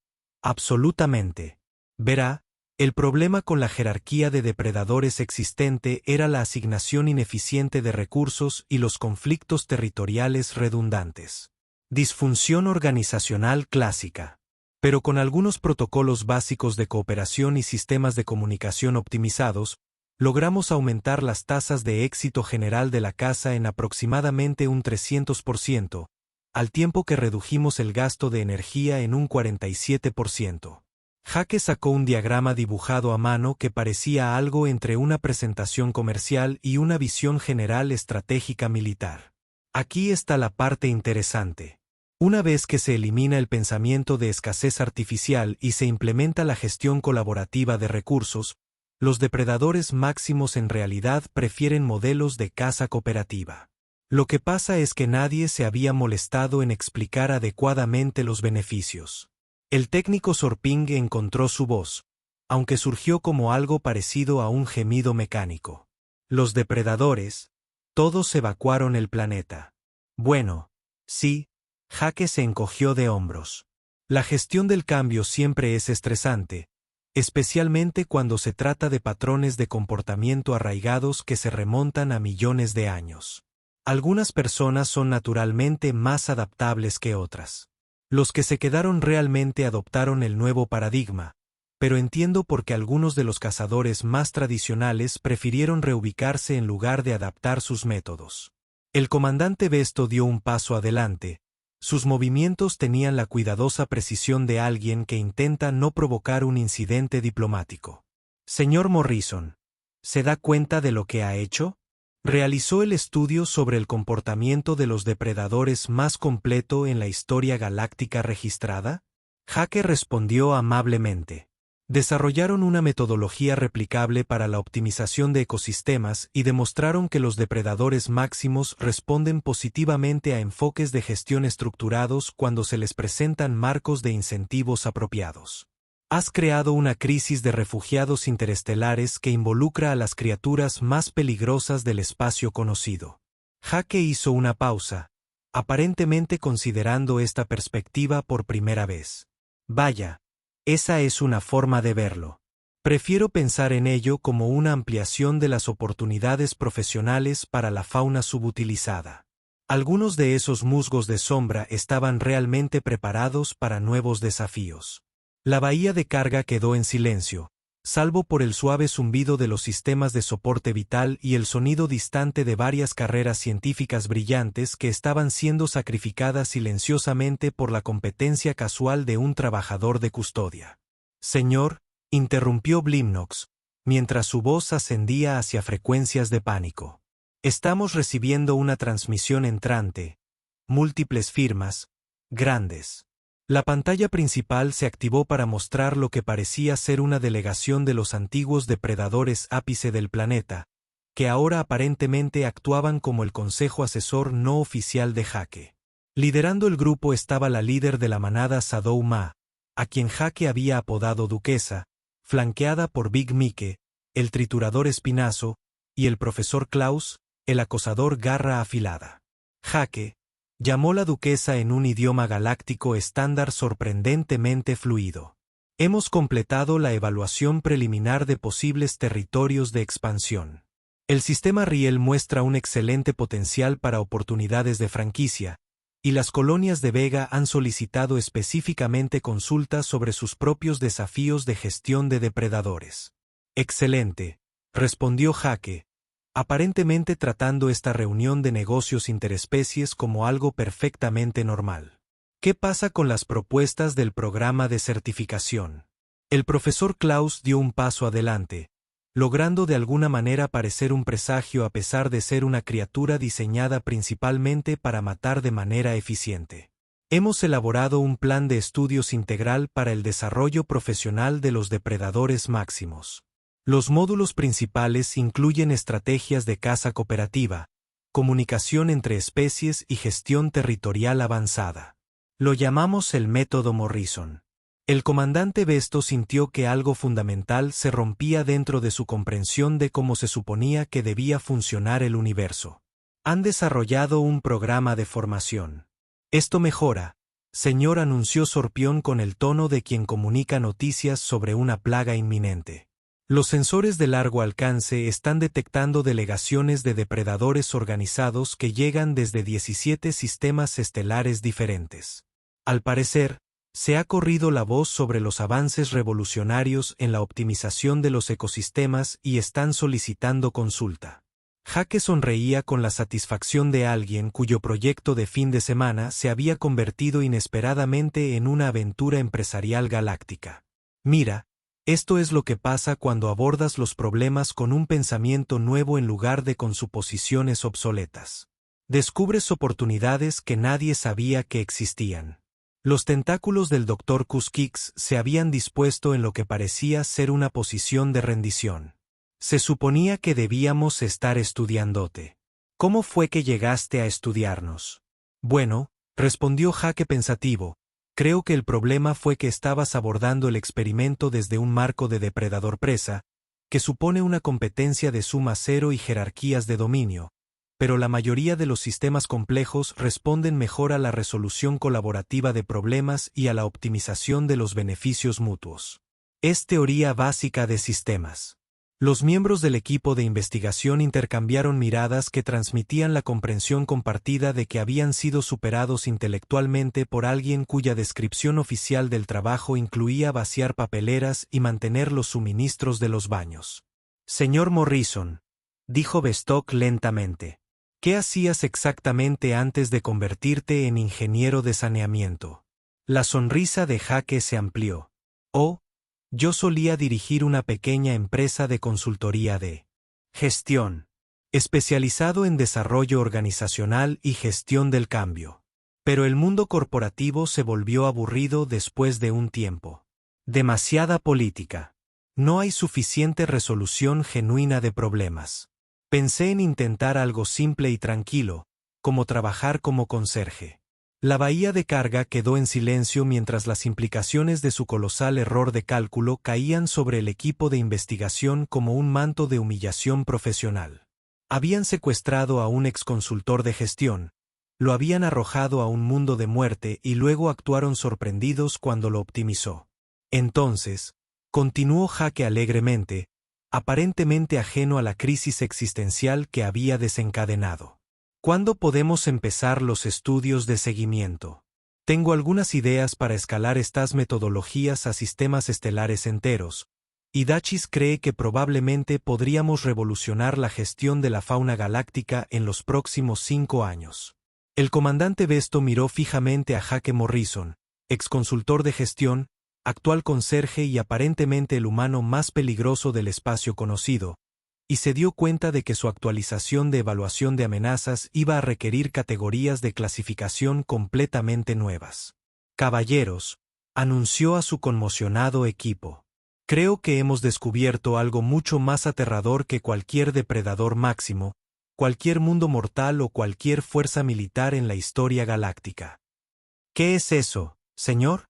absolutamente. Verá, el problema con la jerarquía de depredadores existente era la asignación ineficiente de recursos y los conflictos territoriales redundantes. Disfunción organizacional clásica. Pero con algunos protocolos básicos de cooperación y sistemas de comunicación optimizados, logramos aumentar las tasas de éxito general de la caza en aproximadamente un 300%, al tiempo que redujimos el gasto de energía en un 47%. Jake sacó un diagrama dibujado a mano que parecía algo entre una presentación comercial y una visión general estratégica militar. Aquí está la parte interesante. Una vez que se elimina el pensamiento de escasez artificial y se implementa la gestión colaborativa de recursos, los depredadores máximos en realidad prefieren modelos de caza cooperativa. Lo que pasa es que nadie se había molestado en explicar adecuadamente los beneficios. El técnico Sorping encontró su voz, aunque surgió como algo parecido a un gemido mecánico. Los depredadores, todos evacuaron el planeta. Bueno, sí. Jake se encogió de hombros. La gestión del cambio siempre es estresante, especialmente cuando se trata de patrones de comportamiento arraigados que se remontan a millones de años. Algunas personas son naturalmente más adaptables que otras. Los que se quedaron realmente adoptaron el nuevo paradigma, pero entiendo por qué algunos de los cazadores más tradicionales prefirieron reubicarse en lugar de adaptar sus métodos. El comandante Besto dio un paso adelante. Sus movimientos tenían la cuidadosa precisión de alguien que intenta no provocar un incidente diplomático. Señor Morrison, ¿se da cuenta de lo que ha hecho? Realizó el estudio sobre el comportamiento de los depredadores más completo en la historia galáctica registrada. Jake respondió amablemente. Desarrollaron una metodología replicable para la optimización de ecosistemas y demostraron que los depredadores máximos responden positivamente a enfoques de gestión estructurados cuando se les presentan marcos de incentivos apropiados. Has creado una crisis de refugiados interestelares que involucra a las criaturas más peligrosas del espacio conocido. Jake hizo una pausa, aparentemente considerando esta perspectiva por primera vez. Vaya. Esa es una forma de verlo. Prefiero pensar en ello como una ampliación de las oportunidades profesionales para la fauna subutilizada. Algunos de esos musgos de sombra estaban realmente preparados para nuevos desafíos. La bahía de carga quedó en silencio, salvo por el suave zumbido de los sistemas de soporte vital y el sonido distante de varias carreras científicas brillantes que estaban siendo sacrificadas silenciosamente por la competencia casual de un trabajador de custodia. Señor, interrumpió Blimnox, mientras su voz ascendía hacia frecuencias de pánico. Estamos recibiendo una transmisión entrante. Múltiples firmas, grandes. La pantalla principal se activó para mostrar lo que parecía ser una delegación de los antiguos depredadores ápice del planeta, que ahora aparentemente actuaban como el consejo asesor no oficial de Jake. Liderando el grupo estaba la líder de la manada Sadou Ma, a quien Jake había apodado Duquesa, flanqueada por Big Mike, el triturador espinazo, y el profesor Klaus, el acosador garra afilada. Jake llamó la duquesa en un idioma galáctico estándar sorprendentemente fluido. Hemos completado la evaluación preliminar de posibles territorios de expansión. El sistema Riel muestra un excelente potencial para oportunidades de franquicia, y las colonias de Vega han solicitado específicamente consultas sobre sus propios desafíos de gestión de depredadores. Excelente, respondió Jake, aparentemente tratando esta reunión de negocios interespecies como algo perfectamente normal. ¿Qué pasa con las propuestas del programa de certificación? El profesor Klaus dio un paso adelante, logrando de alguna manera parecer un presagio a pesar de ser una criatura diseñada principalmente para matar de manera eficiente. Hemos elaborado un plan de estudios integral para el desarrollo profesional de los depredadores máximos. Los módulos principales incluyen estrategias de caza cooperativa, comunicación entre especies y gestión territorial avanzada. Lo llamamos el método Morrison. El comandante Besto sintió que algo fundamental se rompía dentro de su comprensión de cómo se suponía que debía funcionar el universo. Han desarrollado un programa de formación. Esto mejora, señor, anunció Sorpión con el tono de quien comunica noticias sobre una plaga inminente. Los sensores de largo alcance están detectando delegaciones de depredadores organizados que llegan desde 17 sistemas estelares diferentes. Al parecer, se ha corrido la voz sobre los avances revolucionarios en la optimización de los ecosistemas y están solicitando consulta. Jake sonreía con la satisfacción de alguien cuyo proyecto de fin de semana se había convertido inesperadamente en una aventura empresarial galáctica. Mira, esto es lo que pasa cuando abordas los problemas con un pensamiento nuevo en lugar de con suposiciones obsoletas. Descubres oportunidades que nadie sabía que existían. Los tentáculos del Dr. Kuskix se habían dispuesto en lo que parecía ser una posición de rendición. Se suponía que debíamos estar estudiándote. ¿Cómo fue que llegaste a estudiarnos? Bueno, respondió Jake pensativo, creo que el problema fue que estabas abordando el experimento desde un marco de depredador-presa, que supone una competencia de suma cero y jerarquías de dominio, pero la mayoría de los sistemas complejos responden mejor a la resolución colaborativa de problemas y a la optimización de los beneficios mutuos. Es teoría básica de sistemas. Los miembros del equipo de investigación intercambiaron miradas que transmitían la comprensión compartida de que habían sido superados intelectualmente por alguien cuya descripción oficial del trabajo incluía vaciar papeleras y mantener los suministros de los baños. Señor Morrison, dijo Bestock lentamente, ¿qué hacías exactamente antes de convertirte en ingeniero de saneamiento? La sonrisa de Jake se amplió. Oh, yo solía dirigir una pequeña empresa de consultoría de gestión, especializado en desarrollo organizacional y gestión del cambio. Pero el mundo corporativo se volvió aburrido después de un tiempo. Demasiada política. No hay suficiente resolución genuina de problemas. Pensé en intentar algo simple y tranquilo, como trabajar como conserje. La bahía de carga quedó en silencio mientras las implicaciones de su colosal error de cálculo caían sobre el equipo de investigación como un manto de humillación profesional. Habían secuestrado a un exconsultor de gestión, lo habían arrojado a un mundo de muerte y luego actuaron sorprendidos cuando lo optimizó. Entonces, continuó Jake alegremente, aparentemente ajeno a la crisis existencial que había desencadenado. ¿Cuándo podemos empezar los estudios de seguimiento? Tengo algunas ideas para escalar estas metodologías a sistemas estelares enteros, y Dachis cree que probablemente podríamos revolucionar la gestión de la fauna galáctica en los próximos 5 años. El comandante Besto miró fijamente a Jake Morrison, exconsultor de gestión, actual conserje y aparentemente el humano más peligroso del espacio conocido, y se dio cuenta de que su actualización de evaluación de amenazas iba a requerir categorías de clasificación completamente nuevas. Caballeros, anunció a su conmocionado equipo. Creo que hemos descubierto algo mucho más aterrador que cualquier depredador máximo, cualquier mundo mortal o cualquier fuerza militar en la historia galáctica. ¿Qué es eso, señor?,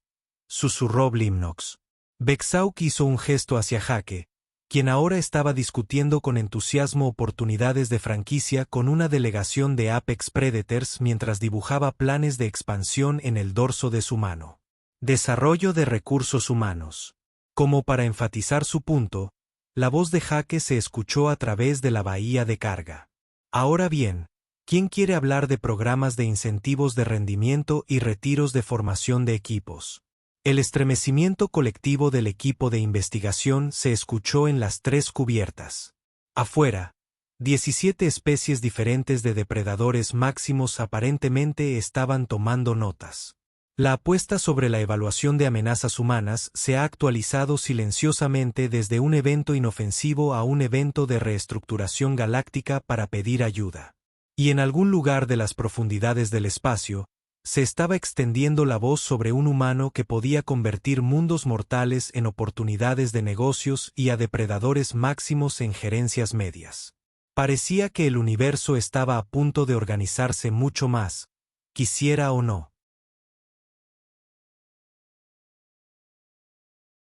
susurró Blimnox. Bexauk hizo un gesto hacia Jake, quien ahora estaba discutiendo con entusiasmo oportunidades de franquicia con una delegación de Apex Predators mientras dibujaba planes de expansión en el dorso de su mano. Desarrollo de recursos humanos. Como para enfatizar su punto, La voz de Jake se escuchó a través de la bahía de carga. Ahora bien, ¿quién quiere hablar de programas de incentivos de rendimiento y retiros de formación de equipos? El estremecimiento colectivo del equipo de investigación se escuchó en las 3 cubiertas. Afuera, 17 especies diferentes de depredadores máximos aparentemente estaban tomando notas. La apuesta sobre la evaluación de amenazas humanas se ha actualizado silenciosamente desde un evento inofensivo a un evento de reestructuración galáctica para pedir ayuda. Y en algún lugar de las profundidades del espacio, se estaba extendiendo la voz sobre un humano que podía convertir mundos mortales en oportunidades de negocios y a depredadores máximos en gerencias medias. Parecía que el universo estaba a punto de organizarse mucho más, quisiera o no.